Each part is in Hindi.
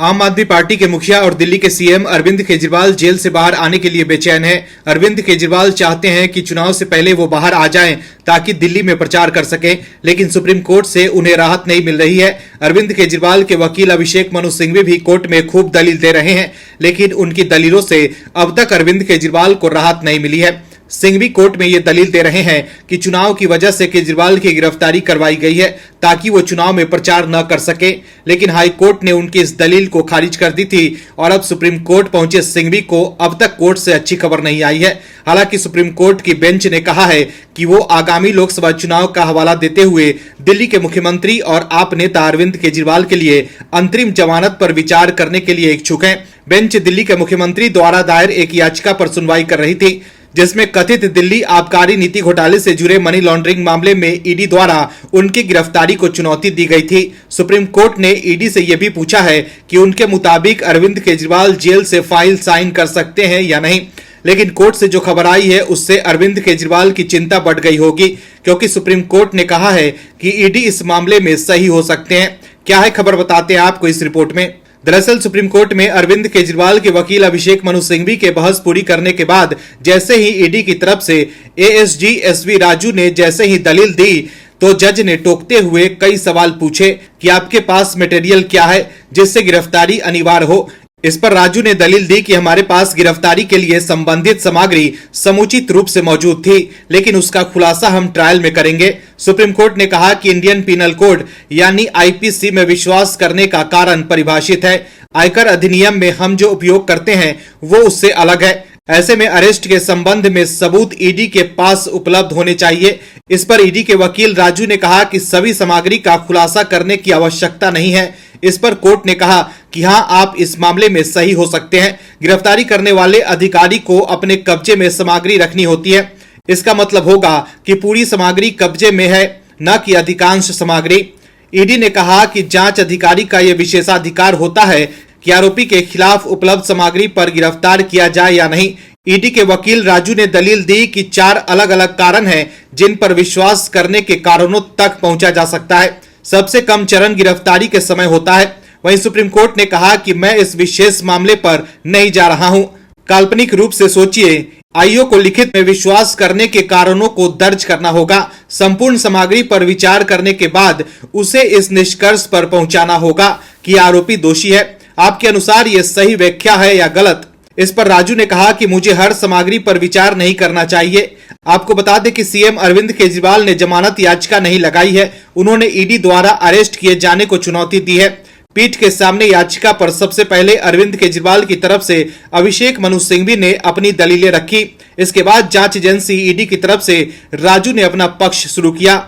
आम आदमी पार्टी के मुखिया और दिल्ली के सीएम अरविंद केजरीवाल जेल से बाहर आने के लिए बेचैन हैं। अरविंद केजरीवाल चाहते हैं कि चुनाव से पहले वो बाहर आ जाएं ताकि दिल्ली में प्रचार कर सकें, लेकिन सुप्रीम कोर्ट से उन्हें राहत नहीं मिल रही है। अरविंद केजरीवाल के वकील अभिषेक मनु सिंघवी भी कोर्ट में खूब दलील दे रहे हैं, लेकिन उनकी दलीलों से अब तक अरविंद केजरीवाल को राहत नहीं मिली है। सिंघवी कोर्ट में ये दलील दे रहे हैं कि चुनाव की वजह से केजरीवाल की गिरफ्तारी करवाई गई है ताकि वो चुनाव में प्रचार न कर सके, लेकिन हाई कोर्ट ने उनकी इस दलील को खारिज कर दी थी और अब सुप्रीम कोर्ट पहुंचे सिंघवी को अब तक कोर्ट से अच्छी खबर नहीं आई है। हालांकि सुप्रीम कोर्ट की बेंच ने कहा है कि वो आगामी लोकसभा चुनाव का हवाला देते हुए दिल्ली के मुख्यमंत्री और आप नेता अरविंद केजरीवाल के लिए अंतरिम जमानत पर विचार करने के लिए इच्छुक है। बेंच दिल्ली के मुख्यमंत्री द्वारा दायर एक याचिका पर सुनवाई कर रही थी, जिसमें कथित दिल्ली आबकारी नीति घोटाले से जुड़े मनी लॉन्ड्रिंग मामले में ईडी द्वारा उनकी गिरफ्तारी को चुनौती दी गई थी। सुप्रीम कोर्ट ने ईडी से यह भी पूछा है कि उनके मुताबिक अरविंद केजरीवाल जेल से फाइल साइन कर सकते हैं या नहीं, लेकिन कोर्ट से जो खबर आई है उससे अरविंद केजरीवाल की चिंता बढ़ गई होगी, क्योंकि सुप्रीम कोर्ट ने कहा है कि ईडी इस मामले में सही हो सकते हैं। क्या है खबर, बताते हैं आपको इस रिपोर्ट में। दरअसल सुप्रीम कोर्ट में अरविंद केजरीवाल के वकील अभिषेक मनु सिंघवी के बहस पूरी करने के बाद जैसे ही ईडी की तरफ से एएसजी एसवी राजू ने जैसे ही दलील दी तो जज ने टोकते हुए कई सवाल पूछे कि आपके पास मटेरियल क्या है जिससे गिरफ्तारी अनिवार्य हो। इस पर राजू ने दलील दी कि हमारे पास गिरफ्तारी के लिए संबंधित सामग्री समुचित रूप से मौजूद थी, लेकिन उसका खुलासा हम ट्रायल में करेंगे। सुप्रीम कोर्ट ने कहा कि इंडियन पिनल कोड यानी आईपीसी में विश्वास करने का कारण परिभाषित है। आयकर अधिनियम में हम जो उपयोग करते हैं वो उससे अलग है। ऐसे में अरेस्ट के संबंध में सबूत ईडी के पास उपलब्ध होने चाहिए। इस पर ईडी के वकील राजू ने कहा कि सभी सामग्री का खुलासा करने की आवश्यकता नहीं है। इस पर कोर्ट ने कहा कि हाँ, आप इस मामले में सही हो सकते हैं। गिरफ्तारी करने वाले अधिकारी को अपने कब्जे में सामग्री रखनी होती है। इसका मतलब होगा कि पूरी सामग्री कब्जे में है, न कि अधिकांश सामग्री। ईडी ने कहा कि जांच अधिकारी का यह विशेषाधिकार होता है कि आरोपी के खिलाफ उपलब्ध सामग्री पर गिरफ्तार किया जाए या नहीं। ईडी के वकील राजू ने दलील दी कि 4 अलग अलग कारण हैं जिन पर विश्वास करने के कारणों तक पहुंचा जा सकता है। सबसे कम चरण गिरफ्तारी के समय होता है। वहीं सुप्रीम कोर्ट ने कहा कि मैं इस विशेष मामले पर नहीं जा रहा हूं। काल्पनिक रूप से सोचिए, आईओ को लिखित में विश्वास करने के कारणों को दर्ज करना होगा। संपूर्ण सामग्री पर विचार करने के बाद उसे इस निष्कर्ष पर पहुंचाना होगा कि आरोपी दोषी है। आपके अनुसार ये सही व्याख्या है या गलत? इस पर राजू ने कहा कि मुझे हर सामग्री पर विचार नहीं करना चाहिए। आपको बता दें कि सीएम अरविंद केजरीवाल ने जमानत याचिका नहीं लगाई है। उन्होंने ईडी द्वारा अरेस्ट किए जाने को चुनौती दी है। पीठ के सामने याचिका पर सबसे पहले अरविंद केजरीवाल की तरफ से अभिषेक मनु सिंघवी ने अपनी दलीलें रखी। इसके बाद जांच एजेंसी ईडी की तरफ से राजू ने अपना पक्ष शुरू किया।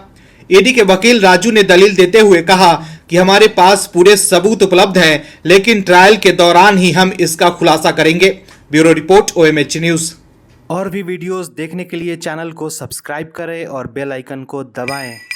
ईडी के वकील राजू ने दलील देते हुए कहा कि हमारे पास पूरे सबूत उपलब्ध हैं, लेकिन ट्रायल के दौरान ही हम इसका खुलासा करेंगे। Bureau report, OMH news. और भी वीडियोस देखने के लिए चैनल को सब्सक्राइब करें और बेल आइकन को दबाएं।